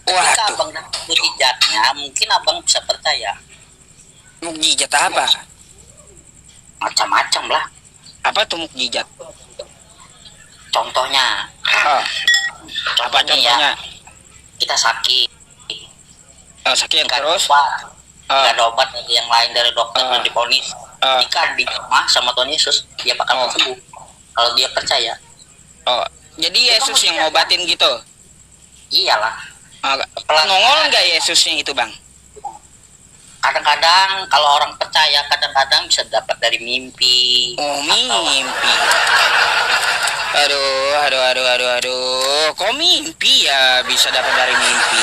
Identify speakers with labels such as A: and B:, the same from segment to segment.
A: Ketika
B: Waduh,
A: abang dapat mukjizatnya, mungkin abang bisa percaya.
B: mukjizat apa?
A: Macam-macam lah.
B: Apa tuh mukjizat?
A: Contohnya,
B: Oh, apa
A: contohnya ya,
B: contohnya?
A: kita sakit,
B: Oh, sakit
A: nggak ada
B: terus?
A: obat,
B: Oh,
A: nggak ada obat yang lain dari dokter
B: oh,
A: dan diponis.
B: oh,
A: Jika di rumah sama Tuhan Yesus, dia bakal
B: oh,
A: sembuh. Kalau dia percaya,
B: oh. Jadi
A: itu
B: Yesus yang
A: mukjizat kan?
B: ngobatin gitu?
A: Iyalah.
B: Oh,
A: Pelan.
B: nongol nggak Yesusnya itu bang?
A: Kadang-kadang kalau orang percaya, kadang-kadang bisa dapat dari mimpi.
B: Oh,
A: Atau
B: mimpi. Aduh, aduh, aduh, aduh, aduh. Kok mimpi ya bisa dapat dari mimpi?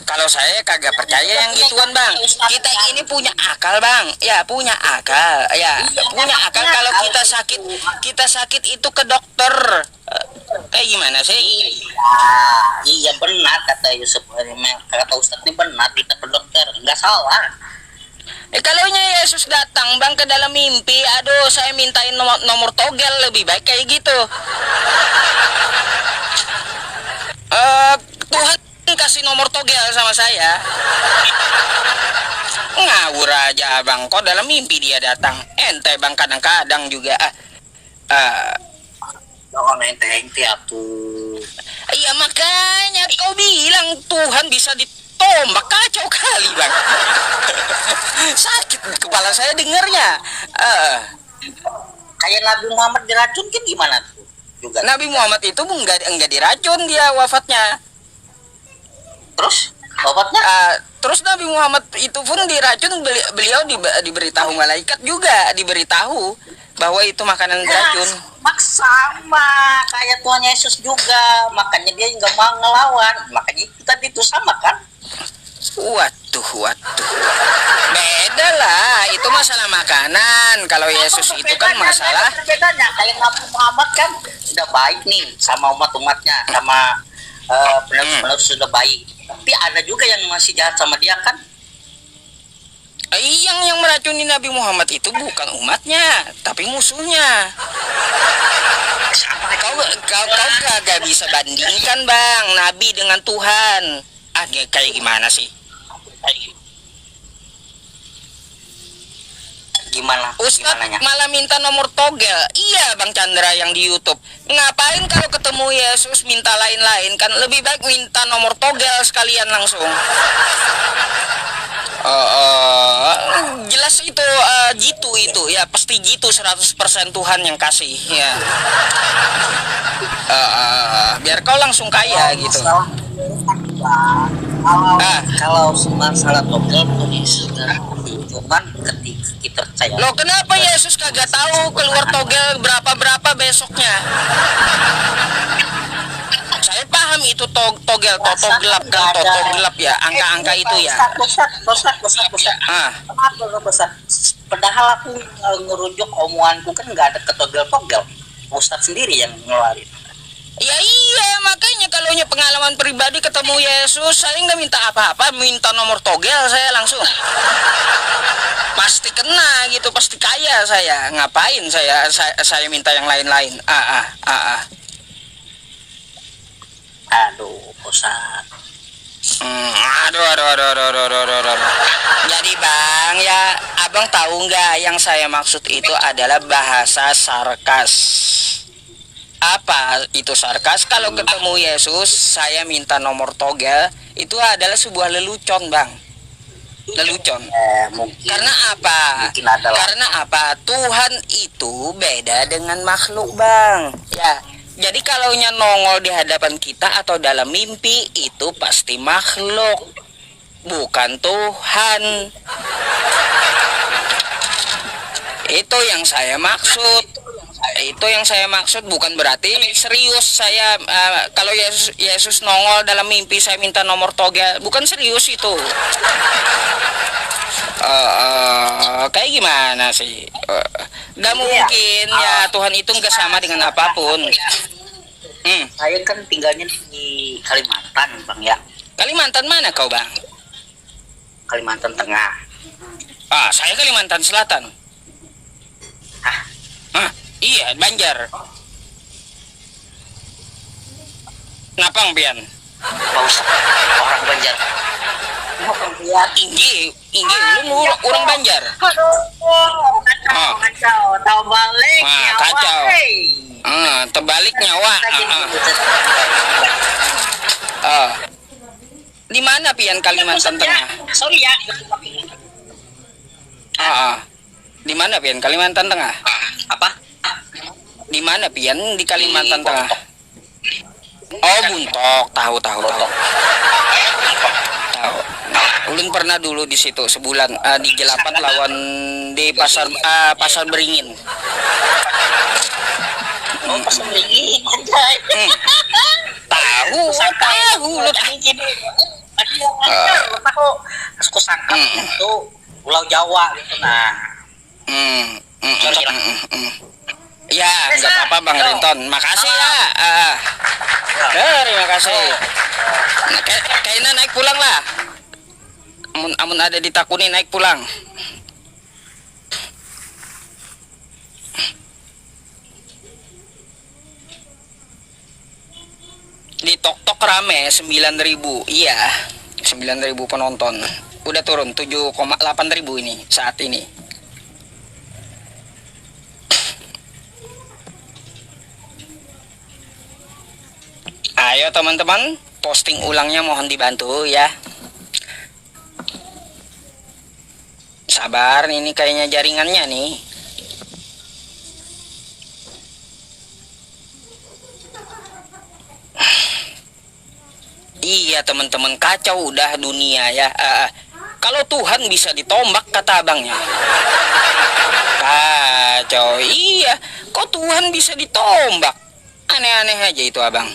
B: Kalau saya kagak percaya yang gituan bang. Kita ini punya akal bang. Ya punya akal. Ya punya akal. Kalau kita sakit itu ke dokter. Kayak gimana sih?
A: iya benar kata Yusuf, kata Ustadz ini benar, kita ke dokter, nggak salah.
B: Kalau Yesus datang bang ke dalam mimpi, aduh saya mintain nomor togel lebih baik kayak gitu. Tuhan kasih nomor togel sama saya. Ngawur aja bang, kok dalam mimpi dia datang. Ente bang kadang-kadang juga.
A: Jangan ente-ente atuh.
B: Iya makanya kau bilang Tuhan bisa ditombak, kacau kali bang. Sakit kepala saya dengarnya.
A: Kayak Nabi Muhammad diracunkan gimana tuh? Juga.
B: Nabi Muhammad itu enggak diracun, dia wafatnya.
A: Terus obatnya?
B: Terus Nabi Muhammad itu pun diracun, beliau diberitahu malaikat juga, diberitahu bahwa itu makanan beracun.
A: Sama kayak Tuhan Yesus juga, makanya dia nggak mau ngelawan, makanya kita itu sama kan?
B: Waduh, beda lah, itu masalah makanan. Kalau Yesus itu kan masalah.
A: Bedanya kayak Nabi Muhammad kan sudah baik nih sama umat-umatnya, sama penerus sudah baik. Tapi ada juga yang masih jahat sama dia kan?
B: Yang meracuni Nabi Muhammad itu bukan umatnya, tapi musuhnya. Kau kagak bisa bandingkan bang, Nabi dengan Tuhan. Kayak gimana sih?
A: Gimana?
B: Ustadz malah minta nomor togel. Iya bang Chandra yang di YouTube. Ngapain kalau ketemu Yesus minta lain-lain, kan lebih baik minta nomor togel sekalian langsung. Jelas itu jitu itu ya, pasti jitu 100% Tuhan yang kasih ya. Biar kau langsung kaya gitu.
A: Kalau masalah togel pun cuman ketika kita percaya.
B: Loh kenapa Yesus kagak tahu keluar togel berapa besoknya? Saya paham itu togel, toto gelap kan, toto gelap ya, angka-angka itu ya.
A: Padahal aku ngerujuk omonganku kan nggak ada ketogel-togel. Ustadz sendiri yang ngeluarin.
B: Ya iya, makanya kalau pengalaman pribadi ketemu Yesus, saya nggak minta apa-apa, minta nomor togel saya langsung. Pasti kena gitu, pasti kaya saya. Ngapain saya minta yang lain-lain?
A: Aduh, Ustadz.
B: Aduh. Jadi bang, ya abang tahu nggak yang saya maksud itu adalah bahasa sarkas. Apa itu sarkas? Kalau ketemu Yesus, saya minta nomor togel, itu adalah sebuah lelucon bang. Lelucon. Karena apa? Karena apa? Tuhan itu beda dengan makhluk bang. Ya. Jadi kalau nongol di hadapan kita atau dalam mimpi itu pasti makhluk, bukan Tuhan. Itu yang saya maksud. Itu yang saya maksud, bukan berarti serius saya kalau Yesus nongol dalam mimpi saya minta nomor togel, bukan serius itu. Kayak gimana sih? Gak mungkin ya, Tuhan itu nggak sama dengan apapun.
A: Saya kan tinggalnya di Kalimantan bang ya.
B: Kalimantan mana kau bang?
A: Kalimantan Tengah.
B: Saya Kalimantan Selatan. Iya, Banjar. Napang pian.
A: Pausap orang Banjar.
B: Inggi ulun orang Banjar.
A: Aduh,
B: Ah.
A: kacau, tahu balik
B: Ah,
A: nyawa,
B: kacau.
A: hey.
B: Terbalik nyawa.
A: Lagi
B: Di mana pian Kalimantan Tengah?
A: Sorry ya.
B: Di mana pian Kalimantan Tengah?
A: Apa?
B: Di mana pian di Kalimantan
A: Di
B: Tengah? Oh, Buntok. Tahu. Tahu. Ulun pernah dulu di situ sebulan di Jelapat lawan di pasar Beringin.
A: Oh, pas lagi anjay.
B: Tahu lu.
A: Aku sangka itu Pulau Jawa gitu nah.
B: Ya, nggak apa-apa Bang Rinton. Makasih ya. Terima kasih. Nah, kayaknya naik pulang lah. Amun ada ditakuni naik pulang. Di Tok rame 9.000. Iya, 9.000 penonton. Udah turun 7,8 ribu ini saat ini. Ayo teman-teman, posting ulangnya mohon dibantu ya. Sabar, ini kayaknya jaringannya nih. Iya teman-teman, kacau udah dunia ya. Kalau Tuhan bisa ditombak kata abangnya. Kacau, iya. Kok Tuhan bisa ditombak? Aneh-aneh aja itu abang.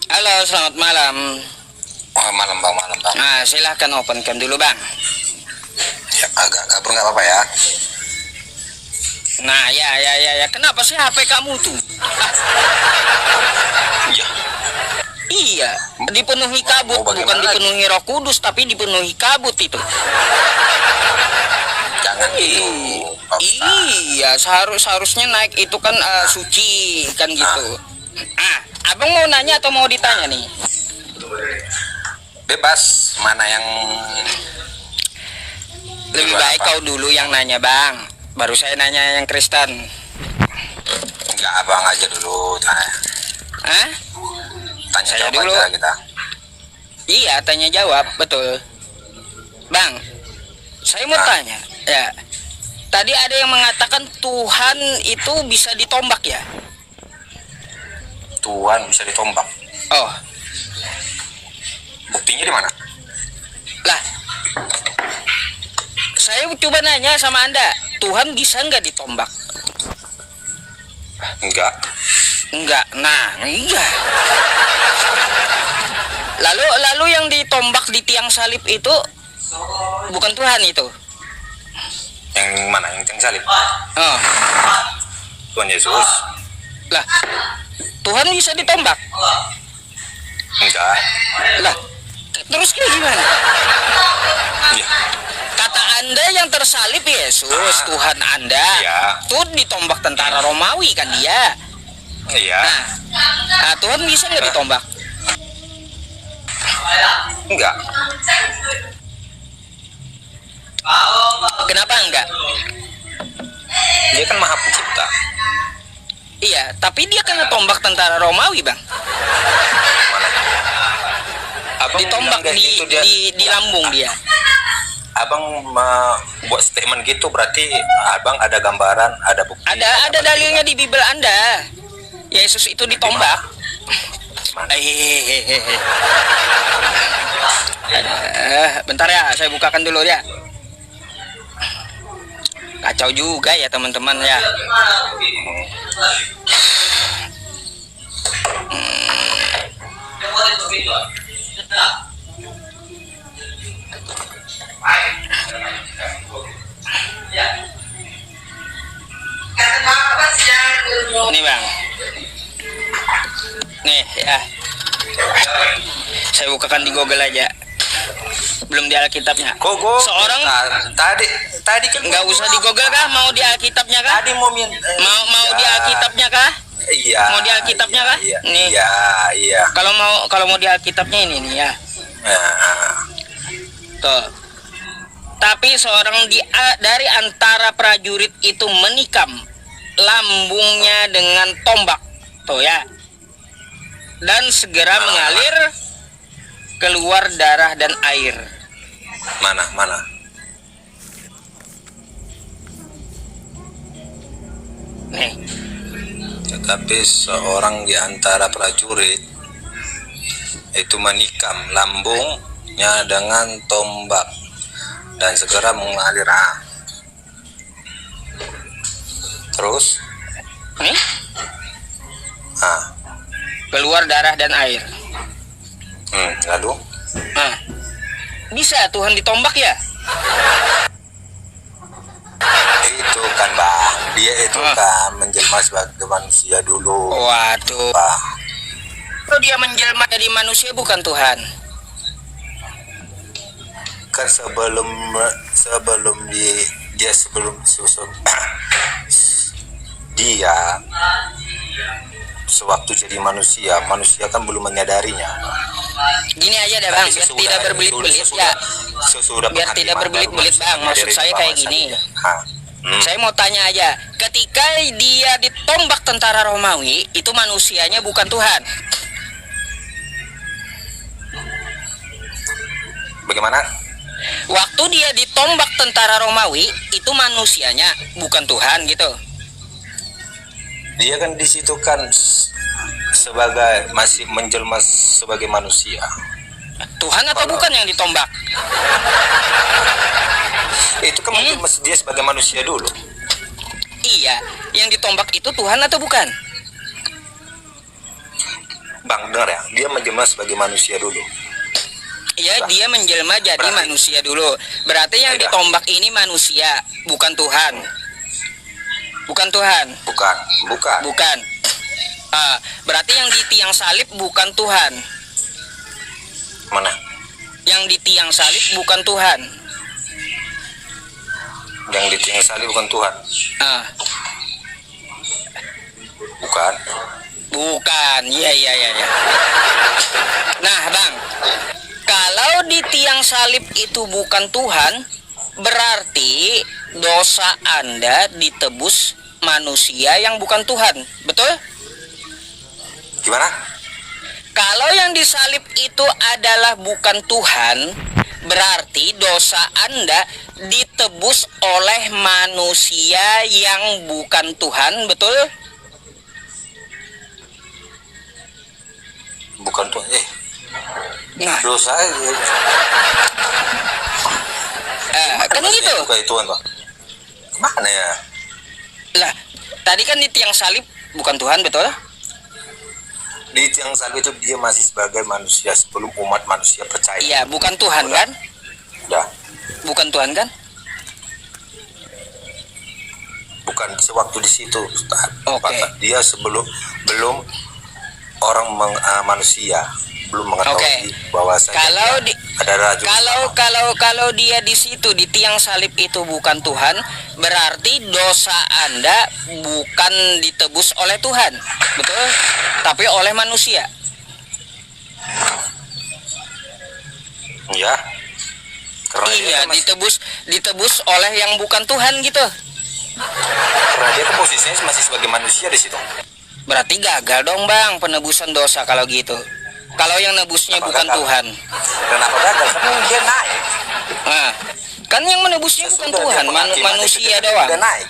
B: Halo, selamat malam.
C: Oh, malam bang.
B: Nah, silahkan open cam dulu bang.
C: Ya, agak kabur nggak apa-apa ya.
B: Nah, ya. Kenapa sih HP kamu tuh?
C: Iya.
B: Iya, dipenuhi kabut, bukan dipenuhi Roh Kudus, tapi dipenuhi kabut itu.
C: Jangan gitu. Pak Ustaz.
B: Iya, seharusnya naik itu kan suci kan gitu. Abang mau nanya atau mau ditanya nih?
C: Bebas, mana yang
B: Lebih baik kau dulu yang nanya bang, baru saya nanya yang Kristen.
C: enggak, abang aja dulu tanya. Tanya
B: Saya
C: jawab
B: dulu.
C: aja kita.
B: Iya, tanya jawab, betul. Bang, saya mau tanya, ya. Tadi ada yang mengatakan Tuhan itu bisa ditombak ya?
C: Tuhan bisa ditombak.
B: Oh,
C: Buktinya di mana?
B: lah. Saya coba nanya sama Anda, Tuhan bisa nggak ditombak?
C: Enggak.
B: Enggak. Nah, iya. Lalu yang ditombak di tiang salib itu bukan Tuhan itu.
C: Yang mana? Yang salib.
B: Oh,
C: Tuhan Yesus.
B: lah. Tuhan bisa ditombak.
C: Enggak.
B: Lah, terus kayak gimana?
C: Iya.
B: Kata Anda yang tersalib Yesus, Tuhan Anda.
C: Iya.
B: Tuh ditombak tentara Romawi kan dia.
C: Iya.
B: Nah, Tuhan bisa nggak ditombak?
C: Enggak.
B: Kenapa enggak?
C: Dia kan Maha Pencipta.
B: Iya, tapi dia kan ngetombak tentara Romawi, Bang.
C: Mana? Abang
B: Ditombak
C: bilang kayak gitu, dia.
B: di lambung dia.
C: Abang buat statement gitu berarti abang ada gambaran, ada bukti.
B: Ada dalilnya di Bible Anda. Yesus itu ditombak. Bentar ya, saya bukakan dulu ya. Kacau juga ya teman-teman ya. Ini bang, nih ya, saya bukakan di Google aja. Belum di Alkitabnya.
C: Kok gue
B: Seorang
C: tadi kan
B: nggak usah di Google kah? Mau di Alkitabnya kah?
C: tadi mau minta
B: Mau di Alkitabnya kah?
C: iya
B: Mau di Alkitabnya kah?
C: iya,
B: Nih.
C: iya.
B: Kalau mau di Alkitabnya ini nih ya.
C: Nah,
B: Tuh. Tapi seorang dari antara prajurit itu menikam lambungnya dengan tombak. Tuh ya. Dan segera mengalir keluar darah dan air.
C: mana
B: Nih.
C: tetapi seorang di antara prajurit itu menikam lambungnya dengan tombak dan segera mengalir. Terus
B: Nih.
C: ah
B: Keluar darah dan air.
C: lalu
B: Nah, bisa Tuhan ditombak ya?
C: itu kan bang, dia itu
B: Ah.
C: kan menjelma sebagai manusia dulu
B: Waduh.
C: bang.
B: Kalau dia menjelma jadi manusia bukan Tuhan.
C: Kan sebelum dia dia sewaktu jadi manusia kan belum menyadarinya.
B: Gini aja deh bang, biar tidak berbelit-belit ya. Biar tidak berbelit-belit bang, maksud saya kayak gini. Saya mau tanya aja, ketika dia ditombak tentara Romawi, itu manusianya bukan Tuhan.
C: Bagaimana?
B: Waktu dia ditombak tentara Romawi, itu manusianya bukan Tuhan gitu.
C: Dia kan di situ kan sebagai masih menjelma sebagai manusia.
B: Tuhan atau bukan yang ditombak?
C: Itu kan menjelma dia sebagai manusia dulu.
B: Iya, yang ditombak itu Tuhan atau bukan?
C: Bang, dengar ya, dia menjelma sebagai manusia dulu.
B: Iya, dia menjelma jadi
C: Berarti-
B: manusia dulu. Berarti yang
C: Tidak.
B: ditombak ini manusia, bukan Tuhan. Bukan Tuhan.
C: Bukan.
B: Bukan. Berarti yang di tiang salib bukan Tuhan.
C: Mana?
B: Yang di tiang salib bukan Tuhan.
C: Yang di tiang salib bukan Tuhan.
B: Ah,
C: Bukan.
B: bukan. Iya. Nah, Bang. Kalau di tiang salib itu bukan Tuhan, berarti dosa Anda ditebus manusia yang bukan Tuhan. Betul?
C: Gimana?
B: Kalau yang disalib itu adalah bukan Tuhan, berarti dosa Anda ditebus oleh manusia yang bukan Tuhan, betul?
C: Bukan Tuhan.
B: Nah,
C: Dosa
B: kan gitu.
C: Bukan Tuhan, Bang. Mana ya?
B: Lah, tadi kan di tiang salib bukan Tuhan, betul?
C: Di tiang salib itu dia masih sebagai manusia sebelum umat manusia percaya.
B: Iya, bukan Tuhan kan?
C: Udah.
B: Bukan Tuhan kan?
C: Bukan sewaktu di situ.
B: Oke.
C: Dia belum orang manusia belum mengetahui bahwa
B: Kalau di
C: ada raja.
B: kalau dia di situ di tiang salib itu bukan Tuhan, berarti dosa Anda bukan ditebus oleh Tuhan, betul? Tapi oleh manusia.
C: Ya. Karena dia
B: Iya,
C: kan
B: ditebus oleh yang bukan Tuhan gitu.
C: karena dia kan posisinya masih sebagai manusia di situ.
B: Berarti gagal dong bang penebusan dosa kalau gitu. Kalau yang nebusnya
C: Kenapa
B: bukan
C: gagal?
B: Tuhan.
C: Kenapa gagal? Karena dia naik.
B: Nah, kan yang menebusnya bukan
C: Sesudah
B: Tuhan,
C: dia penghakiman
B: manusia
C: itu,
B: doang.
C: Dia naik.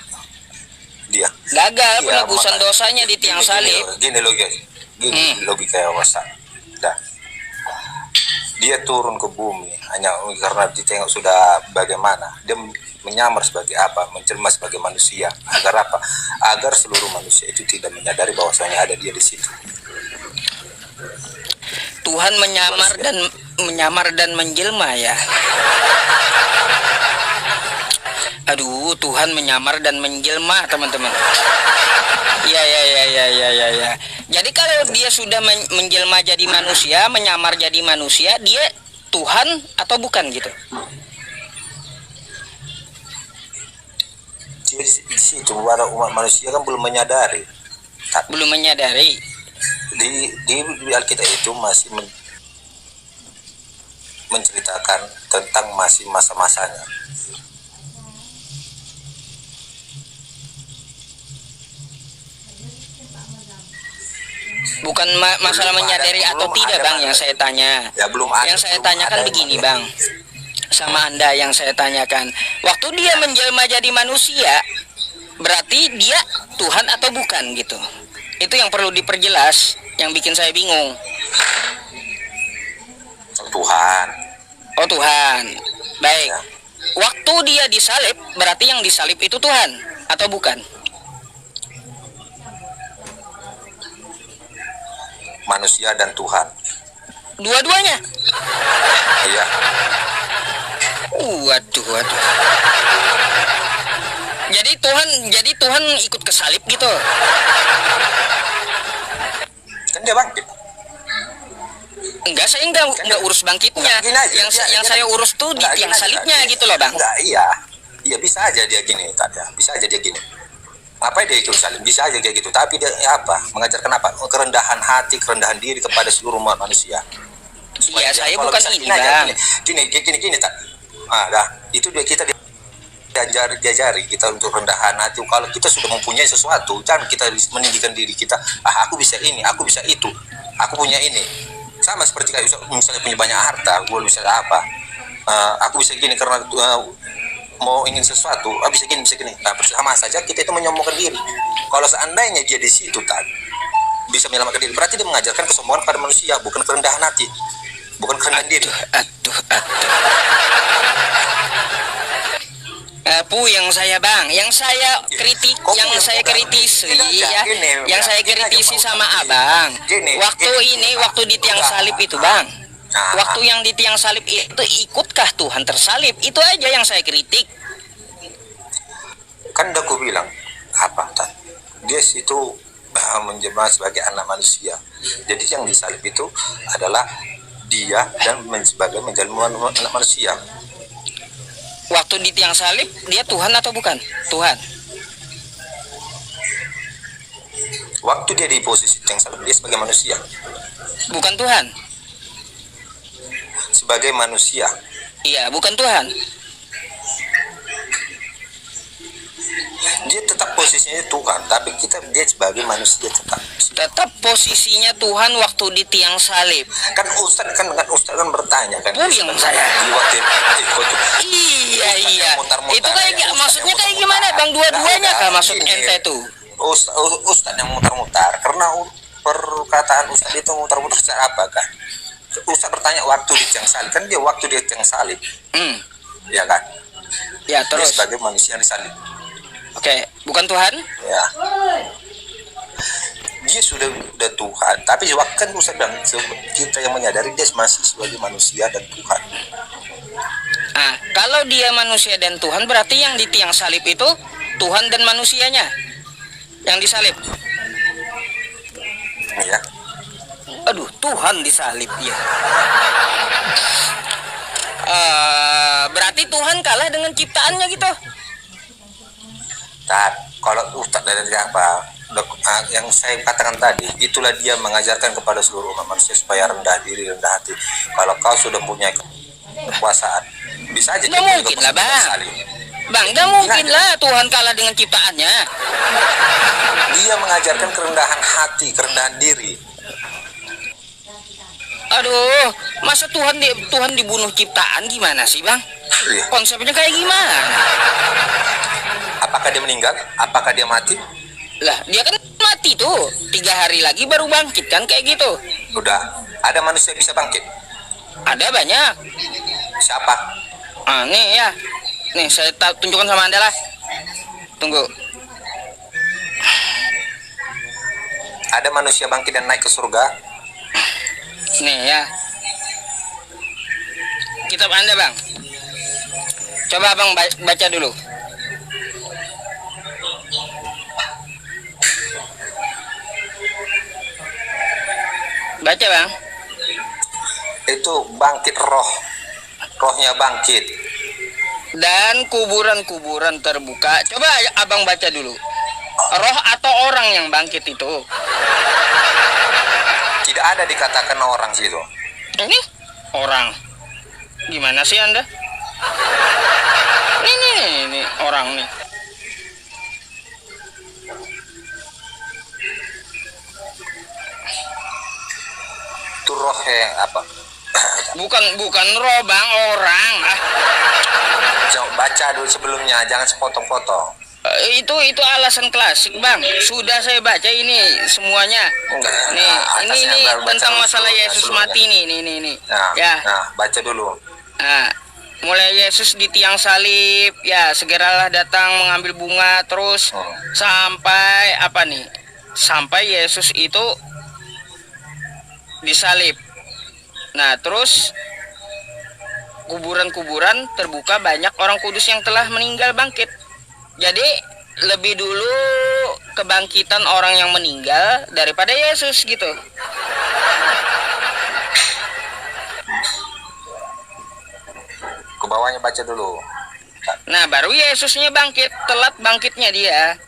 C: Dia.
B: Gagal
C: Iya,
B: penebusan
C: makanya.
B: dosanya di tiang salib.
C: Gini logika yang masa. Dah. Dia turun ke bumi hanya karena ditengok sudah bagaimana. Dia menyamar sebagai apa? Menjelma sebagai manusia. Agar apa? Agar seluruh manusia itu tidak menyadari bahwasanya ada dia di situ.
B: Tuhan menyamar dan menjelma ya. Aduh, Tuhan menyamar dan menjelma, teman-teman. Ya. Jadi kalau dia sudah menjelma jadi manusia, menyamar jadi manusia, dia Tuhan atau bukan gitu.
C: Di situ para umat manusia kan belum menyadari.
B: Belum menyadari.
C: Di Alkitab itu masih menceritakan tentang masih masa-masanya.
B: Bukan masalah
C: Belum
B: menyadari
C: ada,
B: atau
C: belum
B: tidak
C: ada,
B: bang
C: Bang.
B: yang saya tanya.
C: Ya belum ada.
B: Yang saya
C: belum
B: tanyakan
C: ada
B: begini
C: yang-
B: bang, sama anda yang saya tanyakan, waktu dia menjelma jadi manusia, berarti dia Tuhan atau bukan gitu. Itu yang perlu diperjelas, yang bikin saya bingung.
C: Tuhan.
B: Oh Tuhan, baik.
C: Ya.
B: Waktu dia disalib, berarti yang disalib itu Tuhan atau bukan?
C: Manusia dan Tuhan.
B: Dua-duanya.
C: Iya.
B: Waduh, waduh. Jadi Tuhan ikut ke salib gitu.
C: Kan dia bangkit.
B: Enggak, saya enggak urus bangkitnya.
C: Gini aja,
B: Yang saya urus tuh di tiang salibnya gitu loh, Bang.
C: Enggak, iya. Iya bisa aja dia gini tadi. Bisa aja dia gini. Ngapain dia ikut salib? Bisa aja kayak gitu. Tapi dia apa? Mengajarkan apa? Kerendahan hati, kerendahan diri kepada seluruh umat manusia.
B: Iya, saya
C: kalau
B: bukan
C: bisa
B: ini,
C: gini aja,
B: Bang.
C: Gini tak. Dah, itu dia kita diajari kita untuk rendahan hati. Kalau kita sudah mempunyai sesuatu, jangan kita meninggikan diri kita. Aku bisa ini, aku bisa itu, aku punya ini. Sama seperti kayak misalnya punya banyak harta, gue bisa apa? Aku bisa gini karena mau ingin sesuatu, bisa gini, bisa gini. Nah, sama saja kita itu menyombongkan diri. Kalau seandainya dia di situ tadi bisa menyelamatkan diri, berarti dia mengajarkan kesombongan pada manusia, bukan kerendahan hati, bukan kerendahan diri.
B: Aduh. Yang saya bang, yang saya kritik, yang saya kritisi ya, yang saya kritisi sama abang. Waktu di tiang salib itu bang, waktu yang di tiang salib itu ikutkah Tuhan tersalib? Itu aja yang saya kritik.
C: Kan udah aku bilang apa tak? Dia itu menjelma sebagai anak manusia. Jadi yang disalib itu adalah dia dan sebagai menjelma anak manusia.
B: Waktu di tiang salib dia Tuhan atau bukan? Tuhan.
C: Waktu dia di posisi tiang salib dia sebagai manusia.
B: Bukan Tuhan.
C: Sebagai manusia.
B: Iya, bukan Tuhan.
C: Dia tetap posisinya Tuhan, tapi dia sebagai manusia tetap.
B: Tetap posisinya Tuhan waktu di tiang salib.
C: Kan Ustaz kan bertanya kan.
B: Puyeng saya.
C: Di waktu
B: Iya.
C: mutar-mutar
B: Itu kayak
C: ya,
B: maksudnya
C: Ustaz
B: kayak
C: yang
B: gimana
C: mutar-mutar.
B: bang? Dua-duanya
C: Nah,
B: kah maksud
C: gini.
B: ente tuh?
C: Ustaz yang mutar-mutar karena perkataan Ustaz itu mutar-mutar secara apa kan? Ustaz bertanya waktu di tiang salib, kan dia waktu di tiang salib, ya kan?
B: Ya
C: Dia
B: terus.
C: sebagai manusia yang disalib,
B: Oke, bukan Tuhan?
C: ya. Dia sudah Tuhan, tapi kan Ustaz bilang kita yang menyadari dia masih sebagai manusia dan Tuhan.
B: Nah, kalau dia manusia dan Tuhan, berarti yang di tiang salib itu Tuhan dan manusianya yang disalib.
C: Ya.
B: Aduh, Tuhan disalib ya. Berarti Tuhan kalah dengan ciptaannya gitu.
C: Kalau Ustaz dari apa? Yang saya katakan tadi, itulah dia mengajarkan kepada seluruh umat manusia supaya rendah diri, rendah hati. Kalau kau sudah punya kekuasaan, bisa aja
B: Nggak mungkin lah bang. Bang, nggak mungkin lah Tuhan kalah dengan ciptaannya.
C: Dia mengajarkan kerendahan hati, kerendahan diri.
B: Aduh, masa Tuhan dibunuh ciptaan gimana sih bang? Konsepnya kayak gimana?
C: Apakah dia meninggal? Apakah dia mati?
B: Lah, dia kan mati tuh. 3 hari lagi baru bangkit kan kayak gitu.
C: Udah, ada manusia yang bisa bangkit.
B: Ada banyak.
C: Siapa?
B: Nih ya. Nih, saya tunjukkan sama Anda lah. Tunggu.
C: Ada manusia bangkit dan naik ke surga?
B: Nih ya. Kitab Anda, Bang. Coba Abang baca dulu. Baca Bang.
C: Itu itu bangkit rohnya bangkit.
B: Dan kuburan-kuburan terbuka. Coba abang baca dulu. Roh atau orang yang bangkit itu?
C: Tidak ada dikatakan orang situ.
B: Ini orang. Gimana sih Anda? Ini orang nih.
C: Itu roh yang apa?
B: Bukan roh bang, orang.
C: Coba baca dulu sebelumnya, jangan sepotong-potong.
B: Itu alasan klasik bang. Sudah saya baca ini semuanya. Nih, ini tentang masalah Yesus mati nih.
C: Nah,
B: Ya.
C: nah, baca dulu.
B: Nah, mulai Yesus di tiang salib, ya segeralah datang mengambil bunga, terus sampai apa nih? Sampai Yesus itu disalib. Nah, terus kuburan-kuburan terbuka, banyak orang kudus yang telah meninggal bangkit. Jadi lebih dulu kebangkitan orang yang meninggal daripada Yesus gitu.
C: Ke bawahnya baca dulu.
B: Nah, baru Yesusnya bangkit, telat bangkitnya dia.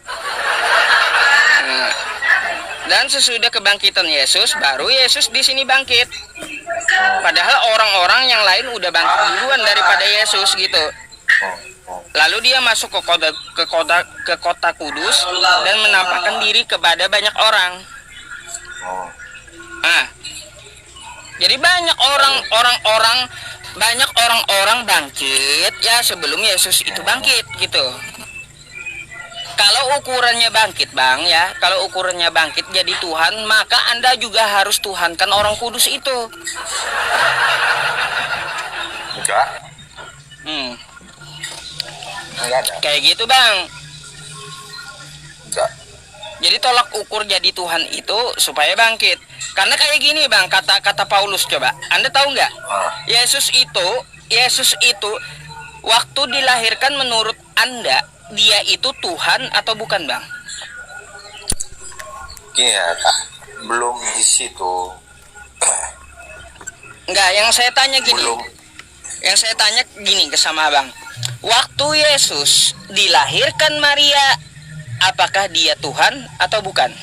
B: Nah, dan sesudah kebangkitan Yesus, baru Yesus di sini bangkit. Padahal orang-orang yang lain udah bangkit duluan daripada Yesus gitu. Lalu dia masuk ke kota Kudus dan menampakkan diri kepada banyak orang. Nah, jadi banyak orang-orang bangkit ya sebelum Yesus itu bangkit gitu. Kalau ukurannya bangkit bang ya, kalau ukurannya bangkit jadi Tuhan, maka Anda juga harus tuhankan orang kudus itu.
C: Enggak. Enggak ada.
B: Kayak gitu bang.
C: Enggak.
B: Jadi tolak ukur jadi Tuhan itu supaya bangkit. Karena kayak gini bang, kata Paulus, coba Anda tahu nggak? Yesus itu waktu dilahirkan menurut Anda dia itu Tuhan atau bukan bang?
C: Gini ya Kak, belum di situ.
B: Enggak, yang saya tanya gini.
C: Belum.
B: Yang saya tanya gini ke sama abang. Waktu Yesus dilahirkan Maria, apakah dia Tuhan atau bukan?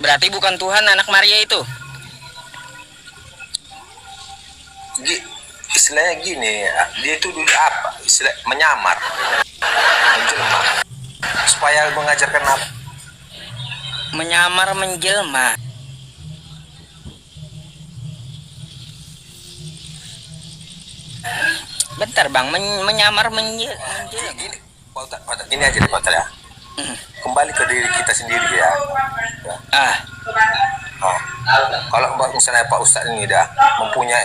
B: Berarti bukan Tuhan anak Maria itu.
C: Istilahnya gini, dia itu dulu apa? Istilah menyamar, menjelma, supaya mengajarkan apa?
B: Menyamar menjelma. Bentar bang, menyamar menjelma.
C: Gini, ini aja deh Pak ya. Kembali ke diri kita sendiri ya. Kalau misalnya Pak Ustadz ini dah mempunyai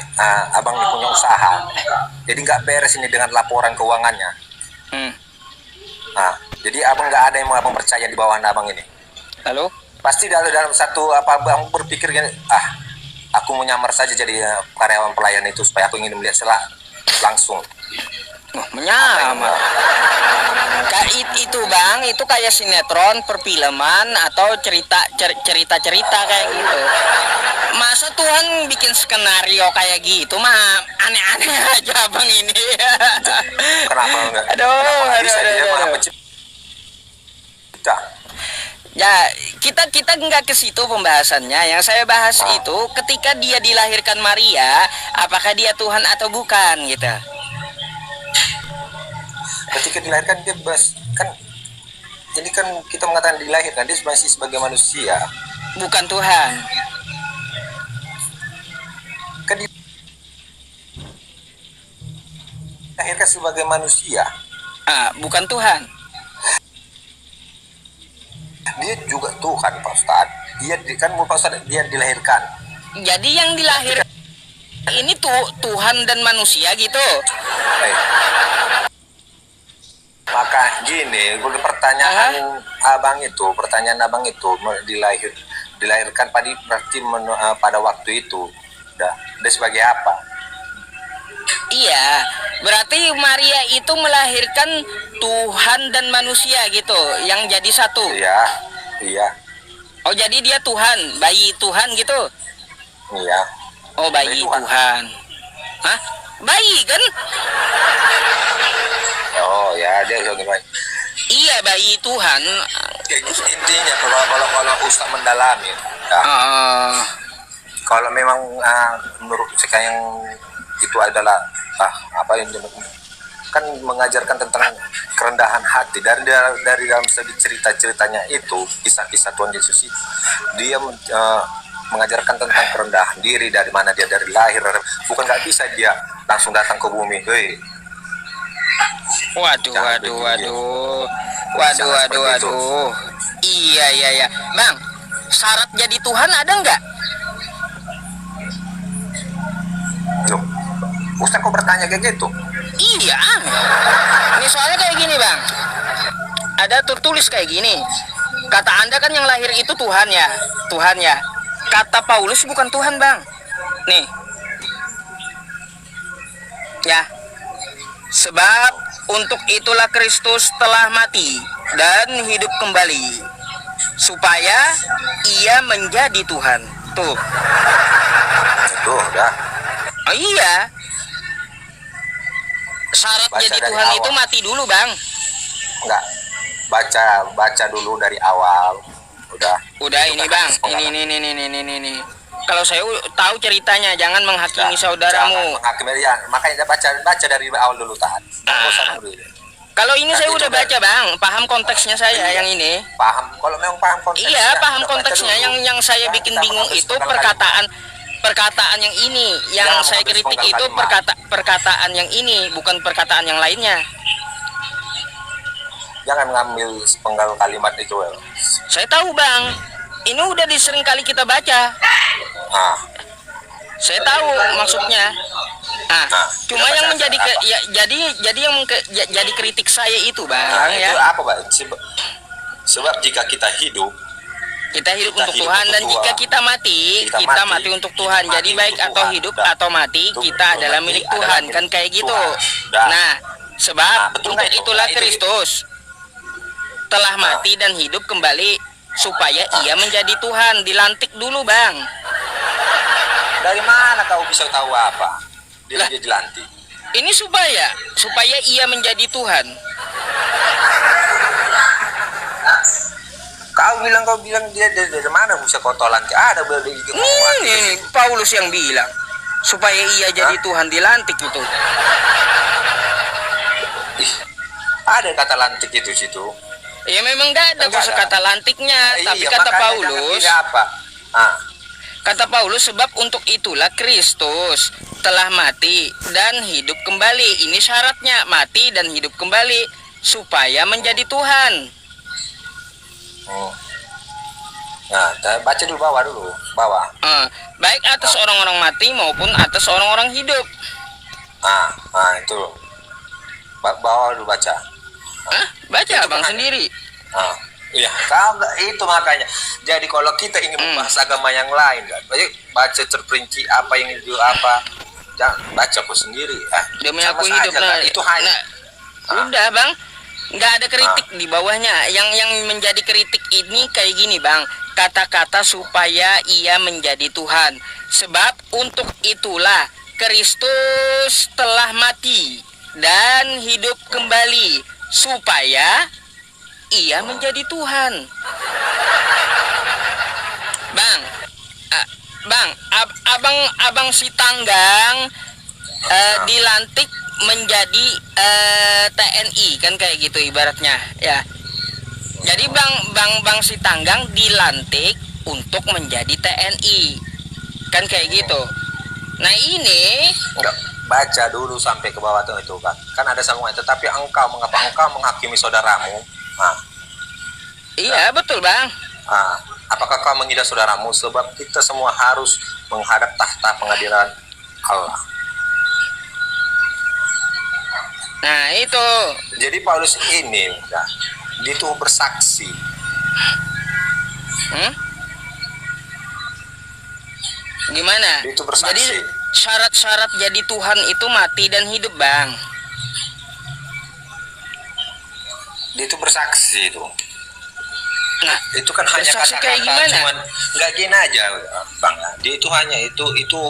C: abang ini punya usaha, jadi nggak beres ini dengan laporan keuangannya. Jadi abang nggak ada yang mau abang percaya di bawah abang ini.
B: Lalu?
C: Pasti dalam satu apa abang berpikir gini, aku mau nyamar saja jadi karyawan pelayan itu supaya aku ingin melihat langsung.
B: Menyamar. Kayak itu bang, itu kayak sinetron, perfilman atau cerita kayak gitu. Masa Tuhan bikin skenario kayak gitu mah aneh-aneh aja bang ini.
C: Kenapa enggak?
B: Aduh. Ya kita nggak ke situ pembahasannya. Yang saya bahas itu ketika dia dilahirkan Maria, apakah dia Tuhan atau bukan gitu.
C: Ketika dilahirkan dia kan ini kan kita mengatakan dilahirkan dia masih sebagai manusia,
B: bukan Tuhan.
C: Kan dilahirkan sebagai manusia,
B: bukan Tuhan.
C: Dia juga Tuhan Pak Ustadz. Dia kan Pak Ustadz, dia dilahirkan.
B: Jadi yang dilahirkan ini Tuhan dan manusia gitu.
C: Maka gini, pertanyaan abang itu dilahirkan berarti pada waktu itu udah sebagai apa?
B: Iya, berarti Maria itu melahirkan Tuhan dan manusia gitu, yang jadi satu.
C: Iya, iya,
B: Oh, jadi dia Tuhan, bayi Tuhan gitu.
C: iya.
B: Oh, bayi
C: Bayi Tuhan.
B: Tuhan. Hah? Bayi kan?
C: Oh ya, dia gimana?
B: Iya, bayi Tuhan.
C: Intinya kalau Ustaz mendalami, ya,
B: Ah,
C: kalau memang menurut saya yang itu adalah apa yang kan mengajarkan tentang kerendahan hati dari dalam cerita-ceritanya itu, kisah-kisah Tuhan Yesus itu, dia mengajarkan tentang kerendahan diri, dari mana dia dari lahir, bukan nggak bisa dia langsung datang ke bumi.
B: waduh,
C: Jangan
B: waduh,
C: begitu.
B: waduh, waduh,
C: Jangan
B: waduh,
C: seperti itu.
B: waduh. Iya, iya, iya, Bang. Syarat jadi Tuhan ada nggak?
C: Loh, Ustaz kok bertanya kayak gitu?
B: Iya. Ini soalnya kayak gini, Bang. Ada tertulis kayak gini. Kata Anda kan yang lahir itu Tuhan ya. Tuhan ya. Kata Paulus bukan Tuhan, Bang. Nih. Ya. Sebab untuk itulah Kristus telah mati dan hidup kembali, supaya ia menjadi Tuhan. Tuh.
C: Itu udah.
B: Oh iya. Syarat
C: Baca
B: jadi
C: dari
B: Tuhan
C: awal.
B: itu mati dulu, Bang.
C: Enggak. Baca dulu dari awal. Udah.
B: Udah
C: Itu
B: ini,
C: kan
B: Bang.
C: hadis pengalaman.
B: Ini. Kalau saya tahu ceritanya, jangan menghakimi
C: Jangan
B: saudaramu.
C: menghakimi ya. Makanya baca dari awal dulu tahan. Nggak usah dulu.
B: Kalau ini
C: Nah,
B: saya
C: itu
B: udah
C: udah.
B: baca, Bang. Paham konteksnya saya
C: Iya.
B: yang ini.
C: Paham. Kalau memang paham konteksnya.
B: Iya, paham
C: kita baca
B: konteksnya.
C: dulu.
B: Yang saya
C: Jangan
B: bikin
C: kita
B: bingung
C: menghapus
B: itu
C: penggal
B: perkataan yang ini. Yang
C: Jangan
B: saya
C: menghapus
B: kritik
C: penggal
B: itu
C: kalimat.
B: perkataan yang ini, bukan perkataan yang lainnya.
C: Jangan mengambil penggal kalimat itu.
B: Saya tahu, Bang. Ini udah sering kali kita baca.
C: Ah,
B: Saya tahu maksudnya. Ah,
C: Nah,
B: cuma
C: kita
B: yang
C: baca
B: menjadi
C: apa?
B: jadi yang jadi kritik saya itu, Bang,
C: nah,
B: ya.
C: itu apa, Pak? Sebab jika kita hidup,
B: Kita hidup
C: kita
B: untuk
C: hidup
B: Tuhan,
C: untuk
B: dan jika
C: Tuhan.
B: kita mati,
C: Kita
B: kita
C: mati.
B: mati untuk Tuhan.
C: Mati
B: Jadi baik
C: untuk
B: atau
C: Tuhan.
B: hidup
C: Dah.
B: atau mati,
C: Itu
B: kita
C: betul,
B: adalah
C: mati
B: milik
C: adalah
B: Tuhan,
C: milik
B: kan kayak gitu.
C: Tuhan. Dah.
B: Nah, sebab
C: Nah, betul
B: untuk
C: nggak itu?
B: itulah
C: Nah, itu-
B: Kristus telah mati dan hidup kembali supaya ia menjadi Tuhan. Dilantik dulu, Bang.
C: Dari mana kau bisa tahu apa? Dia
B: Lah.
C: dilantik.
B: Ini supaya ia menjadi Tuhan.
C: Kau bilang dia dari mana bisa kau tahu lantik? Ada
B: Ini Paulus yang bilang supaya ia jadi Tuhan, dilantik itu.
C: Ih, ada kata lantik itu situ.
B: Ya memang gak ada
C: Enggak
B: kok
C: ada.
B: kata lantiknya, tapi
C: Iya,
B: kata
C: makanya jangan
B: Paulus,
C: pilih apa? Ah,
B: kata Paulus, sebab untuk itulah Kristus telah mati dan hidup kembali. Ini syaratnya, mati dan hidup kembali supaya menjadi Tuhan.
C: hmm. Nah, baca dulu bawah.
B: Baik atas orang-orang mati maupun atas orang-orang hidup.
C: Itu. Bawah dulu baca.
B: Hah? Baca
C: Itu
B: Bang
C: makanya.
B: sendiri.
C: Iya, kau nggak itu makanya. Jadi kalau kita ingin membahas agama yang lain, kan, baca terperinci apa yang itu apa, jangan baca kau sendiri.
B: Demi
C: sama
B: aku
C: saja,
B: hidup.
C: kan.
B: Nah,
C: Itu hanya.
B: udah Bang, nggak ada kritik di bawahnya. Yang menjadi kritik ini kayak gini, Bang. Kata-kata supaya ia menjadi Tuhan. Sebab untuk itulah Kristus telah mati dan hidup kembali supaya ia menjadi Tuhan. Bang, abang si Tanggang dilantik menjadi TNI kan kayak gitu ibaratnya ya. Jadi bang si Tanggang dilantik untuk menjadi TNI kan kayak gitu. Nah ini
C: Enggak, baca dulu sampai ke bawah tuh itu kan. Kan ada sambungan. Tetapi mengapa engkau menghakimi saudaramu?
B: iya betul Bang.
C: Apakah kau menghina saudaramu? Sebab kita semua harus menghadap tahta pengadilan Allah.
B: Nah itu
C: Jadi Paulus ini dituduh bersaksi.
B: gimana?
C: Itu bersaksi.
B: Jadi syarat-syarat jadi Tuhan itu mati dan hidup, Bang.
C: Dia itu bersaksi itu.
B: Nah,
C: Itu kan hanya
B: bersaksi
C: kata-kata,
B: kayak gimana?
C: cuman nggak gini aja, Bang. Dia itu hanya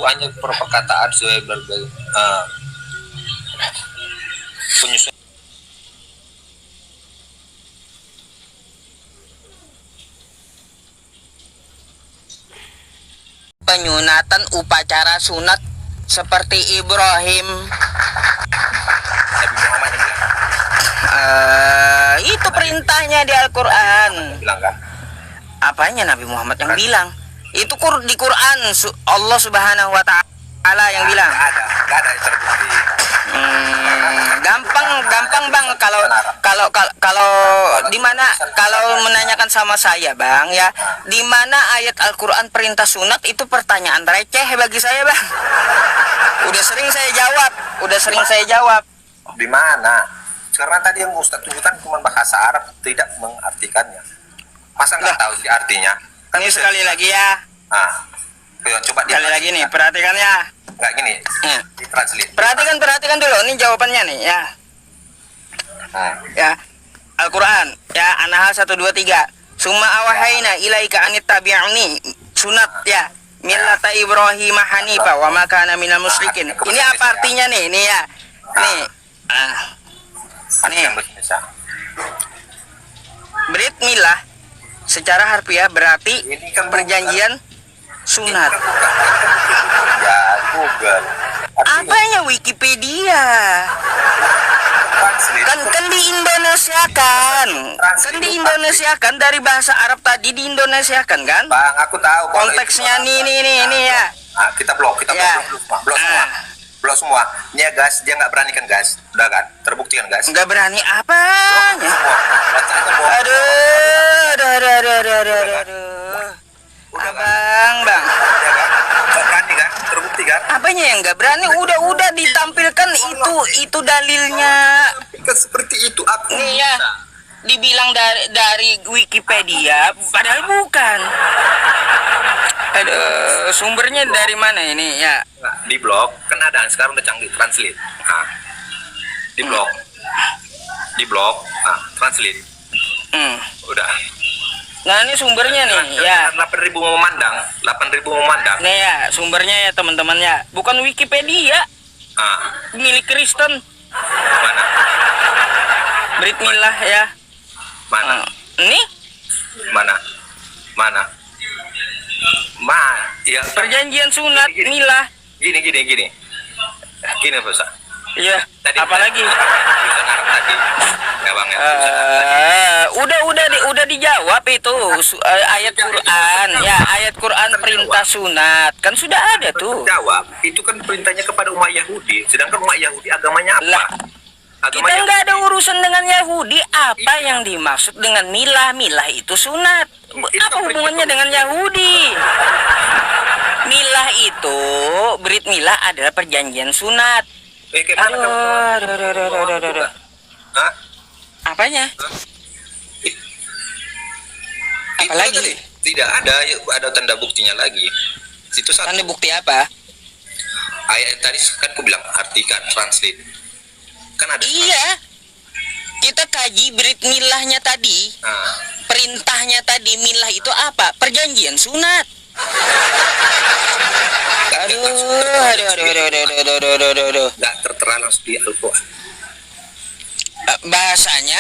C: hanya perkataan sebagai penyusun.
B: Penyunatan upacara sunat seperti Ibrahim.
C: Nabi Muhammad yang bilang,
B: Itu perintahnya di Al-Quran.
C: bilang kan?
B: Apanya Nabi Muhammad yang bilang? Itu di Quran, Allah Subhanahu wa Ta'ala yang bilang.
C: Nggak ada yang terbukti.
B: Gampang Bang, kalau di mana, kalau menanyakan sama saya Bang ya, di mana ayat Al-Quran perintah sunat, itu pertanyaan receh bagi saya Bang. Udah sering saya jawab.
C: Di mana? Karena tadi yang Ustaz tunjukkan cuma bahasa Arab, tidak mengartikannya. Masa nggak tahu sih artinya?
B: Ini sekali lagi ya,
C: Nah, coba
B: sekali lagi nih, perhatikan ya.
C: Nggak gini,
B: Nah,
C: ditranslate.
B: perhatikan dulu, ini jawabannya nih ya. Ya, Al-Quran ya, An-Nahl 123. Summa awahayna ilaika anit tabi'uni sunat ya, millata Ibrahim hanifa wa ma kana minal musyrikin. Ini apa artinya nih? Nih ya. Nih. Nih. Brit milah secara harfiah berarti
C: Ini kan
B: perjanjian sunat.
C: Ya, Google.
B: Apanya Wikipedia? Kan diindonesiakan dari bahasa Arab tadi, diindonesiakan kan?
C: Bang, aku tahu kalau
B: Konteksnya
C: itu
B: nih ya.
C: kita blok
B: Ya.
C: semua. Blok semua. Ini ya gas, dia nggak berani kan gas. Udah kan? Terbukti kan gas?
B: Nggak berani
C: Blok
B: apanya?
C: semua. Bacanya blok.
B: Aduh.
C: Udah kan?
B: Bang.
C: Ya kan? Nggak berani kan? Terbukti kan?
B: Apanya yang nggak berani? Udah ditampilkan itu dalilnya.
C: Kan seperti itu. Aku
B: Nih ya, dibilang dari Wikipedia, padahal bukan. Aduh, sumbernya dari mana ini ya?
C: Nah, di blok kan ada sekarang udah canggih translate. Nah, di blok, translate. Udah.
B: Nah ini sumbernya nih ya.
C: 8.000 memandang.
B: Nih ya, sumbernya ya teman-teman ya. Bukan Wikipedia, milik Kristen.
C: Mana?
B: Brit milah ya.
C: Mana?
B: Ini
C: Mana? Ya,
B: perjanjian sunat
C: Gini.
B: milah.
C: Gini, Pak.
B: Ya,
C: Tadi
B: apalagi?
C: tulisan Arab tadi. Ya, Bang, ya. Tulisan Arab tadi.
B: Udah dijawab itu ayat Quran ya, ayat Quran perintah sunat kan sudah ada tuh.
C: Jawab. Itu kan perintahnya kepada umat Yahudi. Sedangkan umat Yahudi agamanya apa?
B: Lah, kita nggak ada urusan dengan Yahudi. Apa yang dimaksud dengan milah? Milah itu sunat. Apa hubungannya dengan Yahudi? Milah itu, Brit milah adalah perjanjian sunat.
C: Kayak mana kamu?
B: Aduh.
C: Hah?
B: Apanya?
C: Itu
B: Apalagi?
C: tadi. Tidak ada tanda buktinya lagi. Itu satu.
B: Tanda bukti apa?
C: Ayat yang tadi kan aku bilang artikan, translate. Kan ada.
B: Iya. Kita kaji Brit milahnya tadi. Perintahnya tadi, milah itu apa? Perjanjian sunat. Aduh.
C: Nggak tertera langsung di Al-Quran.
B: Bahasanya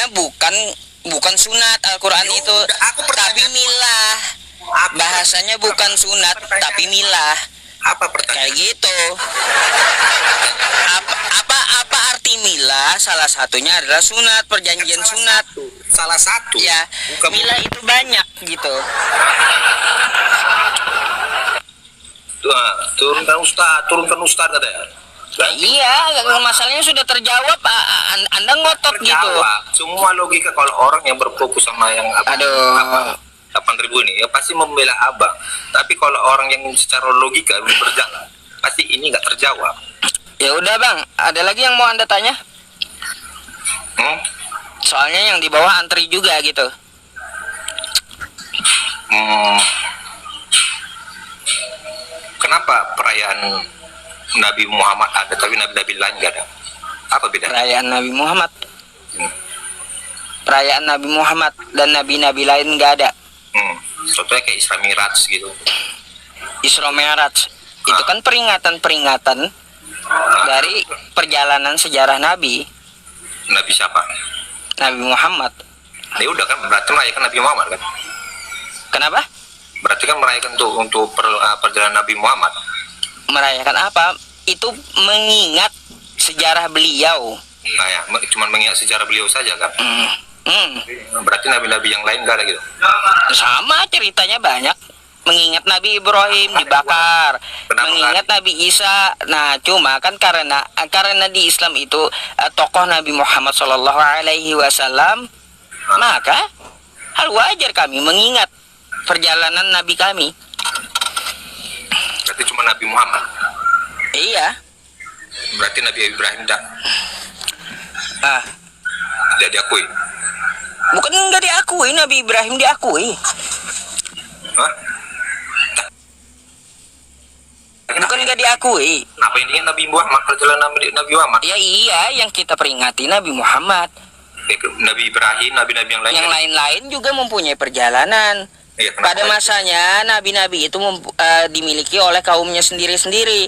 B: bukan sunat Al-Quran
C: Ya
B: itu,
C: udah, aku
B: tapi
C: pertanyaan.
B: milah. Bahasanya bukan sunat, tapi milah.
C: Apa pertanyaan?
B: Kayak gitu. Apa arti milah? Salah satunya adalah sunat, perjanjian sunat.
C: Salah satu.
B: Ya,
C: Bukan
B: milah itu banyak gitu.
C: Turunkan ustaz katanya.
B: Iya, masalahnya sudah terjawab. Anda ngotot gitu.
C: Terjawab. Semua logika kalau orang yang berfokus sama yang
B: Aduh.
C: 8.000 ini ya pasti membela abang. Tapi kalau orang yang secara logika berjalan, pasti ini nggak terjawab.
B: Ya udah Bang, ada lagi yang mau Anda tanya? Soalnya yang di bawah antri juga gitu.
C: Kenapa perayaan Nabi Muhammad ada, tapi nabi-nabi lain nggak ada. Apa beda?
B: Perayaan Nabi Muhammad.
C: Hmm.
B: Perayaan Nabi Muhammad dan nabi-nabi lain nggak ada.
C: Contohnya kayak Isra Miraj gitu.
B: Isra Mi'raj itu kan peringatan-peringatan dari perjalanan sejarah Nabi.
C: Nabi siapa?
B: Nabi Muhammad.
C: Ya udah kan, berarti merayakan Nabi Muhammad kan?
B: Kenapa?
C: Berarti kan merayakan untuk perjalanan Nabi Muhammad.
B: Merayakan apa? Itu mengingat sejarah beliau.
C: Nah ya, cuman mengingat sejarah beliau saja kan? Berarti nabi-nabi yang lain nggak ada gitu?
B: Sama ceritanya banyak. Mengingat Nabi Ibrahim dibakar, mengingat Nabi Isa. Nah, cuma kan karena di Islam itu tokoh Nabi Muhammad Shallallahu Alaihi Wasallam, maka hal wajar kami mengingat perjalanan Nabi kami.
C: Berarti cuma Nabi Muhammad.
B: Iya.
C: Berarti Nabi Ibrahim tidak diakui.
B: Bukan nggak diakui, Nabi Ibrahim diakui.
C: Hah?
B: Bukan nggak diakui.
C: Apa intinya Nabi Muhammad, perjalanan Nabi Muhammad?
B: Ya iya, yang kita peringati Nabi Muhammad.
C: Nabi Ibrahim, nabi-nabi yang lain.
B: Yang lain-lain juga mempunyai perjalanan.
C: Iya,
B: Pada masanya nabi-nabi itu dimiliki oleh kaumnya sendiri-sendiri.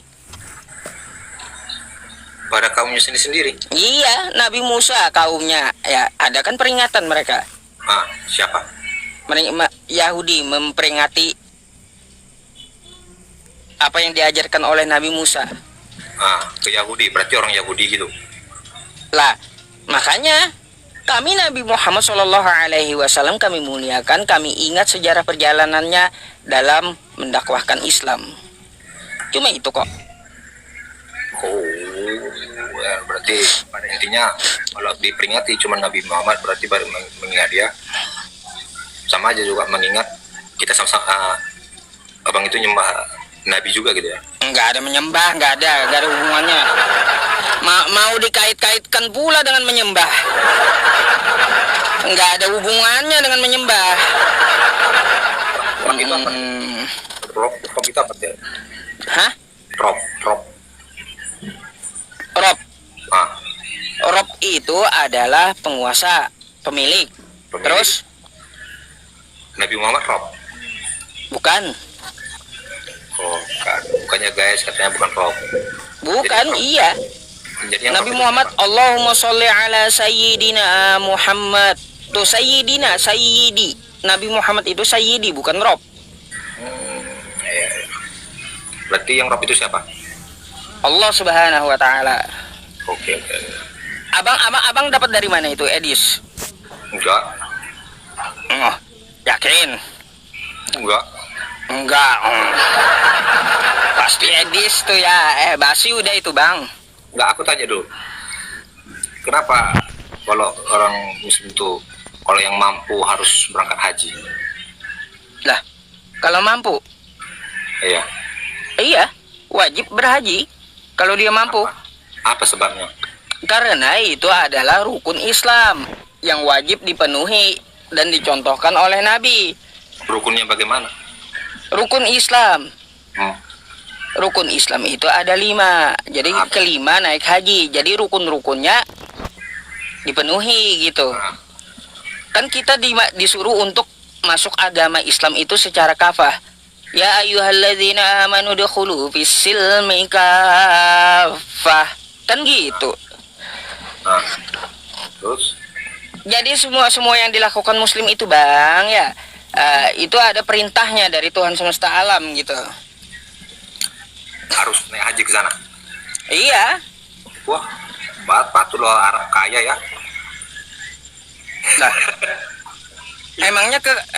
C: Pada kaumnya sendiri.
B: Iya, Nabi Musa kaumnya ya ada kan peringatan mereka.
C: Siapa?
B: Yahudi memperingati apa yang diajarkan oleh Nabi Musa.
C: Ke Yahudi, berarti orang Yahudi gitu.
B: Lah, makanya kami Nabi Muhammad Shallallahu Alaihi Wasallam kami muliakan, kami ingat sejarah perjalanannya dalam mendakwahkan Islam. Cuma itu kok.
C: Ya, berarti pada intinya kalau diperingati cuma Nabi Muhammad, berarti baru mengingat dia. Sama aja juga mengingat kita sama-sama abang itu nyembah Nabi juga gitu ya.
B: Nggak ada menyembah, nggak ada hubungannya. Mau dikait-kaitkan pula dengan menyembah. Nggak ada hubungannya dengan menyembah.
C: Orang kita apa? Rob kita apa ya?
B: Hah?
C: Rob.
B: Rob. Rob itu adalah penguasa, pemilik. Terus?
C: Nabi Muhammad Rob?
B: Bukan.
C: Bukannya guys, katanya bukan Rob.
B: Bukan, iya.
C: Jadi
B: Nabi Muhammad, Allahumma sholli ala sayyidina Muhammad. Tuh sayyidi. Nabi Muhammad itu sayyidi, bukan Rob.
C: Iya. Berarti yang Rob itu siapa?
B: Allah Subhanahu wa taala.
C: Oke.
B: Abang dapat dari mana itu, Edis?
C: Enggak.
B: Oh, yakin? Enggak. Pasti Edis tuh ya. Basi udah itu, Bang.
C: Enggak, aku tanya dulu. Kenapa kalau orang Muslim tuh kalau yang mampu harus berangkat haji?
B: Lah, kalau mampu?
C: Iya.
B: Iya, wajib berhaji kalau dia mampu.
C: Apa sebabnya?
B: Karena itu adalah rukun Islam yang wajib dipenuhi dan dicontohkan oleh Nabi.
C: Rukunnya bagaimana?
B: Rukun Islam. Rukun Islam itu ada 5. Jadi kelima naik haji. Jadi rukun-rukunnya dipenuhi gitu. Kan kita disuruh untuk masuk agama Islam itu secara kafah. Ya ayyuhalladzina amanu dukhulu fis-silmi kafah. Kan gitu.
C: Terus?
B: Jadi semua yang dilakukan Muslim itu, Bang, ya itu ada perintahnya dari Tuhan semesta alam gitu.
C: Harus naik haji ke sana?
B: Iya.
C: Wah, bapak tuh loh Arab kaya ya.
B: Nah,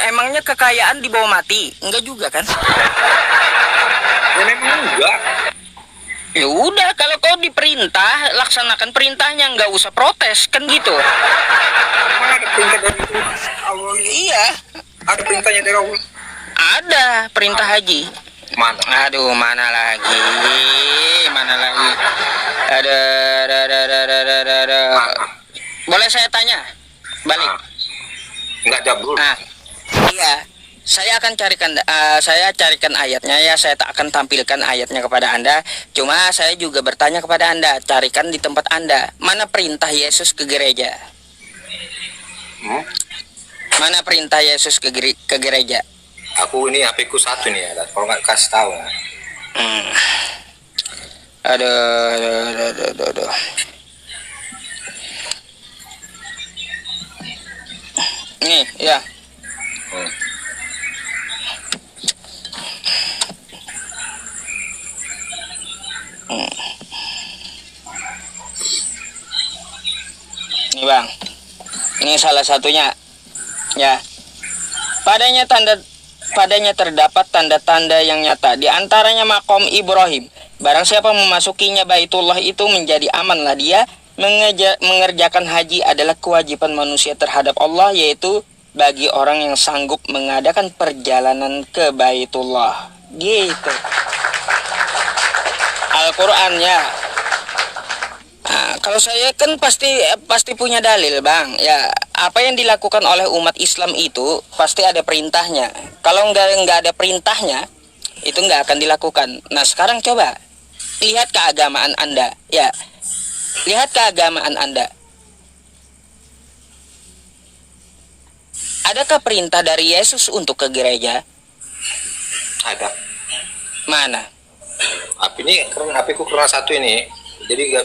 B: emangnya kekayaan dibawa mati? Enggak juga kan?
C: Ya memang enggak.
B: Ya udah, kalau kau diperintah, laksanakan perintahnya, nggak usah protes, kan gitu.
C: Mana ada perintah dari Allah?
B: Iya.
C: Ada perintahnya dari Allah?
B: Ada perintah haji.
C: Mana?
B: Aduh, mana lagi? Ada. Boleh saya tanya? Balik.
C: Enggak, jawab dulu.
B: Iya. Saya carikan ayatnya ya, saya tak akan tampilkan ayatnya kepada Anda. Cuma saya juga bertanya kepada Anda, carikan di tempat Anda, mana perintah Yesus ke gereja? Mana perintah Yesus ke gereja?
C: Aku ini HP ku satu nih ya, kalau nggak kasih tahu ya.
B: Aduh. Nih, ya. Ini Bang, ini salah satunya. Ya, padanya terdapat tanda-tanda yang nyata, di antaranya makom Ibrahim. Barang siapa memasukinya Baitullah itu menjadi amanlah dia. Mengerjakan haji adalah kewajiban manusia terhadap Allah, yaitu bagi orang yang sanggup mengadakan perjalanan ke Baitullah. Gitu. Al-Quran ya. Nah, kalau saya kan pasti punya dalil Bang. Ya, apa yang dilakukan oleh umat Islam itu pasti ada perintahnya. Kalau nggak ada perintahnya, itu nggak akan dilakukan. Nah, sekarang coba lihat keagamaan Anda. Ya, lihat keagamaan Anda. Adakah perintah dari Yesus untuk ke gereja?
C: Ada.
B: Mana?
C: HP ini karena HP ku kurang satu ini. Jadi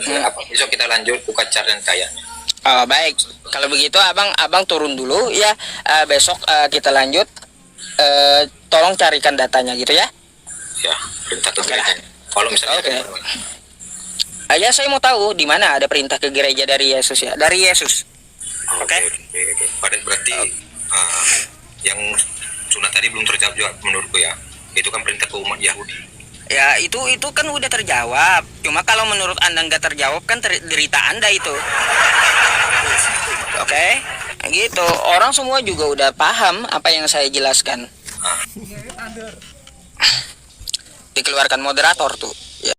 C: besok kita lanjut buka car dan kayaknya.
B: Oh, baik. Kalau begitu abang turun dulu ya. Besok kita lanjut. Tolong carikan datanya gitu ya.
C: Ya, perintah ke gereja. Kalau misalnya
B: ya saya mau tahu di mana ada perintah ke gereja dari Yesus ya. Dari Yesus. Oke.
C: Berarti yang sunat tadi belum terjawab juga menurutku ya. Itu kan perintah ke umat Yahudi.
B: Ya itu kan udah terjawab. Cuma kalau menurut Anda nggak terjawab kan derita Anda itu. Oke, gitu. Orang semua juga udah paham apa yang saya jelaskan. Dikeluarkan moderator tuh.